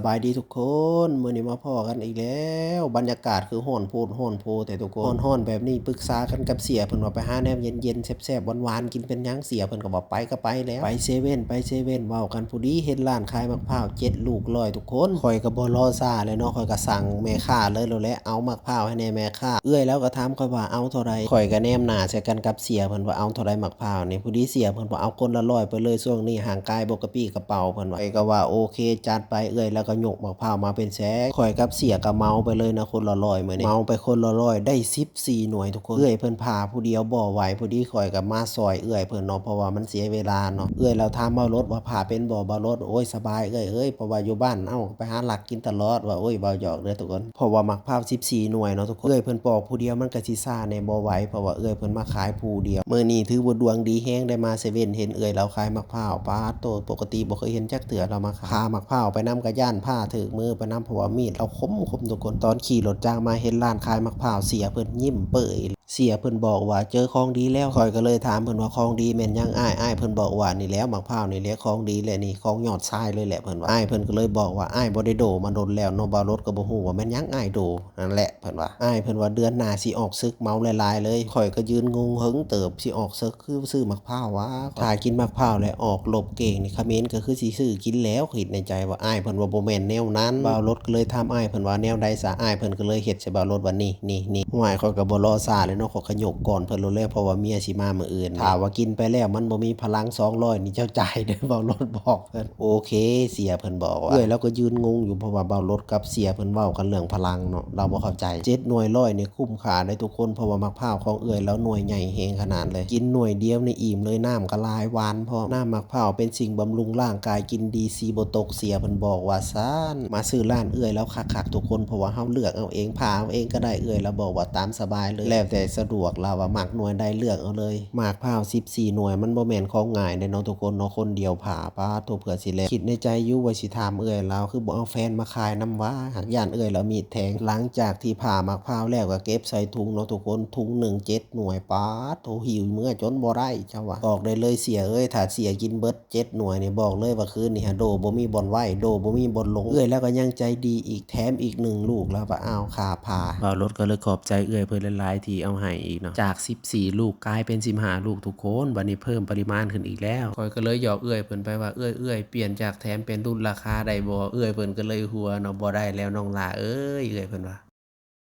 บายดีทุกคนมื้อนี้มาพ้อกันอีกแล้วบรรยากาศคือร้อนโพดร้อนโพแต่ทุกคนร้อนๆแบบนี้ปรึกษากันกับเสียเพิ่นว่าไปหาแนวเย็นๆแซ่บๆหวานๆกินเป็นหยังเสียเพิ่นก็บอกไปก็ไปแล้วไปเซเว่นเว้ากันผู้ดีเห็นร้านขายมะพร้าว7ลูก100ทุกคนข่อยก็บ่รอช้าเลยเนาะข่อยก็สั่งแม่ค้าเลยโลดแหละเอามะพร้าวให้แน่แม่ค้าเอื้อยแล้วก็ถามข่อยว่าเอาเท่าใดข่อยก็แนมหน้าใส่กันกับเสียเพิ่นว่าเอาเท่าใดมะพร้าวนี่ผู้ดีเสียเพิ่นว่าเอาคนละ100ไปเลยช่วงนี้ห่างกายบ่กระปี้กระเป๋าเพิ่นว่าข่อยก็ว่าโอเคจัดไปเอื้อยแล้วก็ยกมะพร้าวมาเป็นแสนข่อยกับเสียก็เมาไปเลยนะคนละ100มื้อนี้เมาไปคนละ100ได้14หน่วยทุกคนเอื้อยเพิ่นพาผู้เดียวบ่ไหวพอดีข่อยก็มาซอยเอื้อยเพิ่นเนาะเพราะว่ามันเสียเวลาเนาะเอื้อยแล้วถามเบารถว่าพาเป็นบ่เบารถโอ้ยสบายเอ้ยเพราะว่าอยู่บ้านเอ้าไปหาหลักกินตลอดว่าโอ้ยเบาหยอกเด้อทุกคนเพราะว่ามะพร้าว14หน่วยเนาะทุกคนเอื้อยเพิ่นปอกผู้เดียวมันก็สิซ่าแน่บ่ไหวเพราะว่าเอื้อยเพิ่นมาขายผู้เดียวมื้อนี้ถือว่าดวงดีแฮงได้มาเซเว่นเห็นเอื้อยเราขายมะพร้าวปาดโตปกติบ่เคยเห็นจักเทื่อเรามาขายพามะพร้าวไปนำกะย้านผ้าถึกมือไปนำเพราะว่ามีดเราคมทุกคนตอนขี่รถจ้างมาเห็นร้านขายมะพร้าวเสียเพิ่นยิ้มเปื่อยเสียเพิ่นบอกว่าเจอของดีแล้วข้อยก็เลยถามเพิ่นว่าของดีแม่นหยังอ้ายเพิ่นบอกว่านี่แหล้วมะพร้าวนี่แหละของดีแหละนี่ของยอดชายเลยแหละเพิ่นว่าอ้ายเพิ่นก็เลยบอกว่าอ้ายบ่ได้โดมาโดนแล้วเนาะบ่าวรถก็บ่ฮู้ว่าแม่นหยังอ้ายโดนั่นแหละเพิ่นว่าอ้ายเพิ่นว่าเดือนหน้าสิออกศึกเมาหลายๆเลยข้อยก็ยืนงงหึงเติบสิออกศึกคือซื้อมะพร้าววะถ้ากินมะพร้าวแล้วออกลบเก่งนี่เขมรก็คือสิซื้อกินแล้วคิดในใจว่าอ้ายเพิ่นว่าบ่แม่นแนวนั้นบ่าวรถก็เลยถามอ้ายเพิ่นว่าแนวใดซะอ้ายเพิ่นก็เลยเฮ็ดใส่บ่าวรถว่านี่ห้วยข้อยก็บ่รอช้าเลยเนาะข้อยก็ยกก่อนเพิ่นโลดแล้วเพราะว่าเมียสิมามื้ออื่นถ้าว่ากินไปแล้วมันบ่มีพลัง200นี่เจ้าจ่ายเด้อบ่าวรถบอกเพิ่นโอเคเสียเพิ่นบอกว่าเอ้ยเราก็ยืนงงอยู่เพราะว่าบ่าวรถกับเสียเพิ่นเว้ากันเรื่องพลังเนาะเราบ่เข้าใจ7หน่วย100นี่คุ้มค่าได้ทุกคนเพราะว่ามะพร้าวของเอื้อยแล้วหน่วยใหญ่แฮงขนาดเลยกินหน่วยเดียวนี่อิ่มเลยน้ำก็หลายหวานพร้อมน้ำมะพร้าวเป็นสิ่งบำรุงร่างกายกินดีซีบ่ตกเสียเพิ่นบอกว่าซั้นมาซื้อร้านเอื้อยแล้วคักๆทุกคนเพราะว่าเฮาเลือกเอาเองพาเอาเองก็ได้เอื้อยแล้วบอกว่าตามสบายเลยแล้วแต่สะดวกเราว่ามักหน่วยใดเลือกเอาเลยมะพร้าว14หน่วยมันบ่แม่นของง่ายเด้เนาะทุกคนเนาะคนเดียวผ่าปาโตเผื่อสิแล้วคิดในใจอยู่ว่าสิถามเอื้อยเราคือบ่เอาแฟนมาขายนำวะหากย้านเอื้อยเรามีดแทงหลังจากที่ผ่ามะพร้าวแล้วก็เก็บใส่ถุงเนาะทุกคนถุงหนึ่ง7หน่วยปาดโตหิวเมื่อจนบ่ได้เจ้าว่าบอกได้เลยเสียเอ้ยถ้าเสียกินเบิด7หน่วยนี่บอกเลยว่าคืนนี้ฮะโดบ่มีบ่อนไหวโดบ่มีบ่อนลงเอื้อยแล้วก็ยังใจดีอีกแถมอีก1ลูกแล้วว่าอ้าวค่าผ่าบ่าวรถก็เลยขอบใจเอื้อยเพิ่นหลายๆที่เอาให้อีกเนาะจาก14ลูกกลายเป็น15ลูกทุกคนบัดนี้เพิ่มปริมาณขึ้นอีกแล้วข้อยก็เลยหยอกเอื้อยเพิ่นไปว่าเอื้อยเปลี่ยนจากแถมเป็นลดราคาได้บ่เอื้อยเพิ่นก็เลยหัวเนาะบ่ได้แล้วน้องหล่าเอ้ยเอื้อยเพิ่นว่า